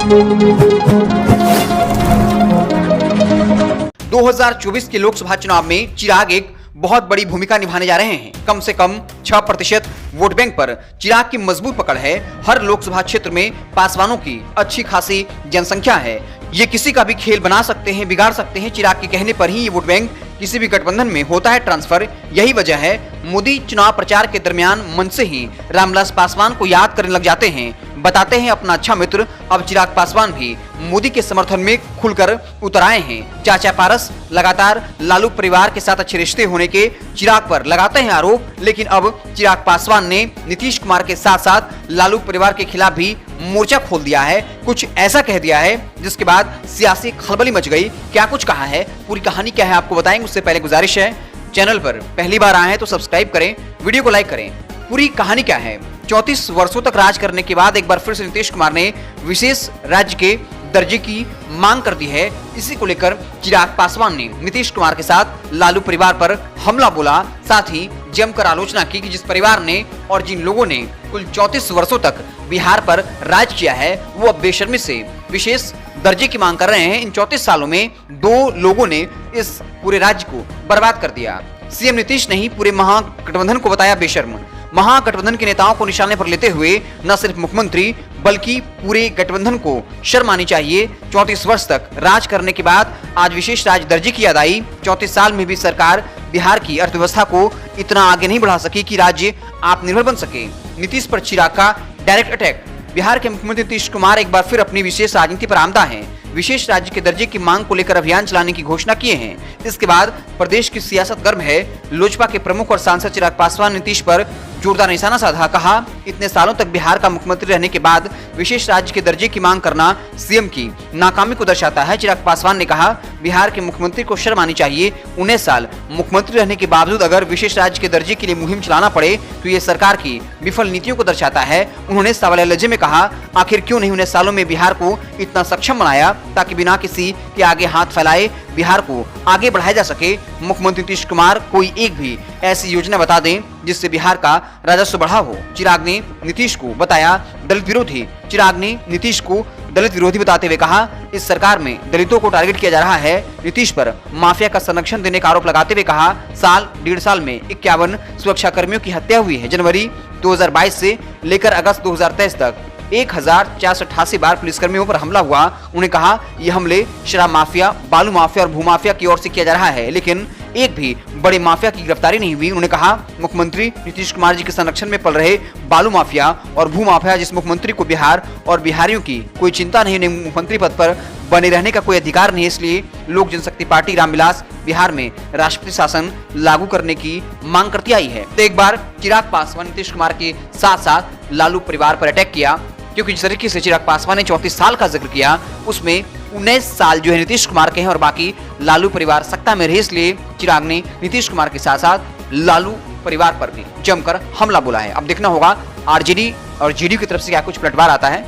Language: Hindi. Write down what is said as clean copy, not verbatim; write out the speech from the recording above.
2024 के लोकसभा चुनाव में चिराग एक बहुत बड़ी भूमिका निभाने जा रहे हैं। कम से कम 6% वोट बैंक पर चिराग की मजबूत पकड़ है। हर लोकसभा क्षेत्र में पासवानों की अच्छी खासी जनसंख्या है। ये किसी का भी खेल बना सकते हैं, बिगाड़ सकते हैं। चिराग के कहने पर ही ये वोट बैंक किसी भी गठबंधन में होता है ट्रांसफर। यही वजह है मोदी चुनाव प्रचार के दरमियान मन से ही रामविलास पासवान को याद करने लग जाते हैं। बताते हैं अपना अच्छा मित्र। अब चिराग पासवान भी मोदी के समर्थन में खुलकर उतर आए हैं। चाचा पारस लगातार लालू परिवार के साथ अच्छे रिश्ते होने के चिराग पर लगाते हैं आरोप, लेकिन अब चिराग पासवान ने नीतीश कुमार के साथ साथ लालू परिवार के खिलाफ भी मोर्चा खोल दिया है। कुछ ऐसा कह दिया है जिसके बाद सियासी खलबली मच गई। क्या कुछ कहा है, पूरी कहानी क्या है, आपको बताएंगे। उससे पहले गुजारिश है, चैनल पर पहली बार आए हैं तो सब्सक्राइब करें, वीडियो को लाइक करें। पूरी कहानी क्या है। 34 वर्षों तक राज करने के बाद एक बार फिर से नीतीश कुमार ने विशेष राज्य के दर्जे की मांग कर दी है। इसी को लेकर चिराग पासवान ने नीतीश कुमार के साथ लालू परिवार पर हमला बोला, साथ ही जमकर आलोचना की कि जिस परिवार ने और जिन लोगों ने कुल 34 वर्षों तक बिहार पर राज किया है, वो अब बेशर्मी से विशेष दर्जे की मांग कर रहे हैं। इन 34 सालों में 2 लोगों ने इस पूरे राज्य को बर्बाद कर दिया। सीएम नीतीश ने ही पूरे महागठबंधन को बताया बेशर्म। महागठबंधन के नेताओं को निशाने पर लेते हुए न सिर्फ मुख्यमंत्री बल्कि पूरे गठबंधन को शर्म आनी चाहिए। 34 वर्ष तक राज करने के बाद आज विशेष राज दर्जे की याद आई। 34 साल में भी सरकार बिहार की अर्थव्यवस्था को इतना आगे नहीं बढ़ा सकी कि राज्य आत्मनिर्भर बन सके। नीतीश पर चिराग का डायरेक्ट अटैक। बिहार के मुख्यमंत्री नीतीश कुमार एक बार फिर अपनी विशेष राजनीति पर आमदा हैं। विशेष राज्य के दर्जे की मांग को लेकर अभियान चलाने की घोषणा किए हैं। इसके बाद प्रदेश की सियासत गर्म है। लोजपा के प्रमुख और सांसद चिराग पासवान नीतीश पर जोरदार निशाना साधा। कहा, इतने सालों तक बिहार का मुख्यमंत्री रहने के बाद विशेष राज्य के दर्जे की मांग करना सीएम की नाकामी को दर्शाता है। चिराग पासवान ने कहा, बिहार के मुख्यमंत्री को शर्म आनी चाहिए। 19 साल मुख्यमंत्री रहने के बावजूद अगर विशेष राज्य के दर्जे के लिए मुहिम चलाना पड़े तो ये सरकार की विफल नीतियों को दर्शाता है। उन्होंने सवालिया लहजे में कहा, आखिर क्यों नहीं 19 सालों में बिहार को इतना सक्षम बनाया ताकि बिना किसी के आगे हाथ फैलाए बिहार को आगे बढ़ाया जा सके। मुख्यमंत्री नीतीश कुमार कोई एक भी ऐसी योजना बता दें जिससे बिहार का राजस्व बढ़ा हो। चिराग ने नीतीश को बताया दलित विरोधी। चिराग ने नीतीश को दलित विरोधी बताते हुए कहा, इस सरकार में दलितों को टारगेट किया जा रहा है। नीतीश पर माफिया का संरक्षण देने का आरोप लगाते हुए कहा, साल 1.5 साल में 51 सुरक्षा कर्मियों की हत्या हुई है। जनवरी 2022 से लेकर अगस्त 2023 तक 1488 बार पुलिसकर्मियों पर हमला हुआ। उन्होंने कहा, ये हमले शराब माफिया, बालू माफिया और भूमाफिया की ओर से किया जा रहा है, लेकिन एक भी बड़े माफिया की गिरफ्तारी नहीं हुई। उन्होंने कहा, मुख्यमंत्री नीतीश कुमार जी के संरक्षण में पल रहे बालू माफिया और भू माफिया, जिस मुख्यमंत्री को बिहार और बिहारियों की कोई चिंता नहीं, उन्हें मुख्यमंत्री पद पर बने रहने का कोई अधिकार नहीं। इसलिए लोक जनशक्ति पार्टी रामविलास बिहार में राष्ट्रपति शासन लागू करने की मांग करती आई है। तो एक बार चिराग पासवान नीतीश कुमार के साथ साथ लालू परिवार पर अटैक किया, क्योंकि जिस तरीके से चिराग पासवान ने 34 साल का जिक्र किया, उसमें 19 साल जो है नीतीश कुमार के हैं और बाकी लालू परिवार सत्ता में रहे। इसलिए चिराग ने नीतीश कुमार के साथ साथ लालू परिवार पर भी जमकर हमला बोला है। अब देखना होगा आरजेडी और जेडीयू की तरफ से क्या कुछ पलटवार आता है।